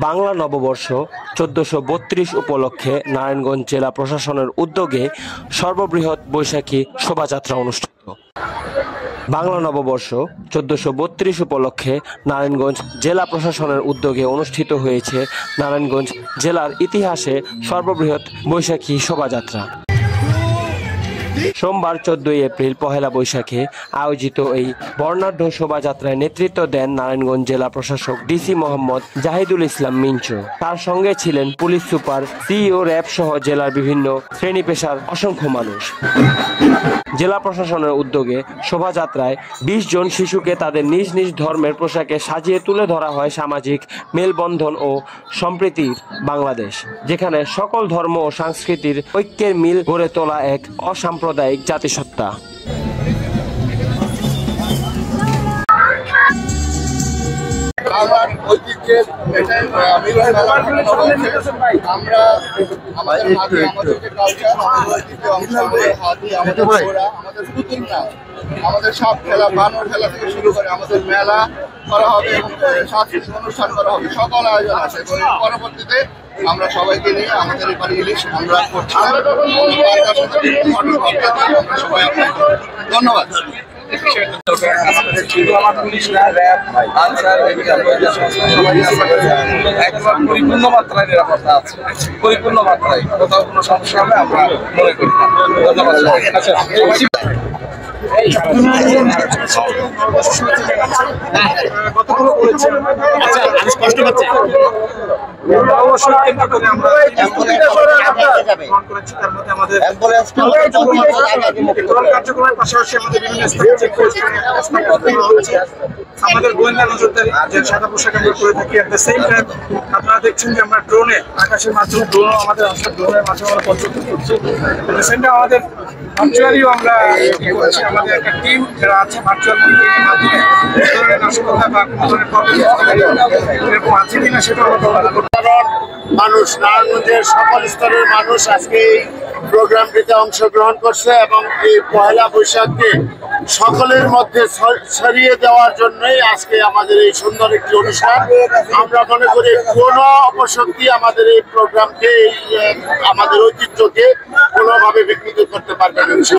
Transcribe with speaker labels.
Speaker 1: বাংলা নববর্ষ 1432 উপলক্ষে নারায়ণগঞ্জ জেলা প্রশাসনের উদ্যোগে সর্ববৃহৎ বৈশাখী শোভাযাত্রা অনুষ্ঠিত। বাংলা নববর্ষ 1432 উপলক্ষে নারায়ণগঞ্জ জেলা প্রশাসনের উদ্যোগে অনুষ্ঠিত হয়েছে নারায়ণগঞ্জ জেলার ইতিহাসে সর্ববৃহৎ বৈশাখী শোভাযাত্রা। সোমবার 14 এপ্রিল পহেলা বৈশাখে আয়োজিত এই বর্ণাঢ্য শোভাযাত্রায় নেতৃত্ব দেন নারায়ণগঞ্জ জেলা প্রশাসক ডিসি মোহাম্মদ জাহিদুল ইসলাম মিঞ্চু। তার সঙ্গে ছিলেন পুলিশ সুপার, সিইও, র্যাব সহ জেলার বিভিন্ন শ্রেণী পেশার অসংখ্য মানুষ। জেলা প্রশাসনের উদ্যোগে শোভাযাত্রায় 20 জন শিশুকে তাদের নিজ নিজ ধর্মের পোশাকে সাজিয়ে তুলে ধরা হয় সামাজিক মেলবন্ধন ও সম্প্রীতির বাংলাদেশ, যেখানে সকল ধর্ম ও সংস্কৃতির ঐক্যের মিল গড়ে তোলা এক অসাম্প্রদায়িক জাতিসত্তা।
Speaker 2: আমার ঐতিহ্যের আমরা আমাদের আমাদের সব খেলা, বানর খেলা থেকে শুরু করে আমাদের মেলা করা হবে এবং সাংস্কৃতিক অনুষ্ঠান করা হবে, সকল আয়োজন আছে। পরবর্তীতে আমরা সবাইকে নিয়ে আমাদের এবারে ইলিশ আমরা করছি। ধন্যবাদ।
Speaker 3: একবার পরিপূর্ণ মাত্রায় নিরাপত্তা আছে, পরিপূর্ণ মাত্রায় কোথাও কোনো সমস্যা হবে আমরা মনে করি না। ধন্যবাদ। আচ্ছা,
Speaker 4: স্পষ্ট পাচ্ছি কার্যক্রমের পাশাপাশি আমাদের বিভিন্ন আমাদের গোয়েন্দা নজরদারি যে সাদা পোশাক আমরা করে থাকি। এট দ্য সেম টাইম আপনারা দেখছেন যে আমরা ড্রোনে, আকাশের মাধ্যমে ড্রোনও আমাদের ড্রোনের মাধ্যমে আমরা পর্যবেক্ষণ করছি। এট দ্য সেম টাইম আমাদের ভার্চুয়ালিও আমরা করছি। আমাদের একটা টিম যারা আছে ভার্চুয়াল মিটিংয়ের মাধ্যমে ধরনের নাশকতা বা কোনো ধরনের প্রবলেম এরকম আছে কিনা সেটা
Speaker 2: মানুষ, নারায়ণগঞ্জের সকল স্তরের মানুষ আজকে এই প্রোগ্রামটিতে অংশগ্রহণ করছে এবং এই পয়লা বৈশাখকে সকলের মধ্যে ছড়িয়ে দেওয়ার জন্যই আজকে আমাদের এই সুন্দর একটি অনুষ্ঠান। আমরা মনে করি কোনো অপশক্তি আমাদের এই প্রোগ্রামকে, আমাদের ঐতিহ্যকে কোনোভাবে বিকৃত করতে পারবে না।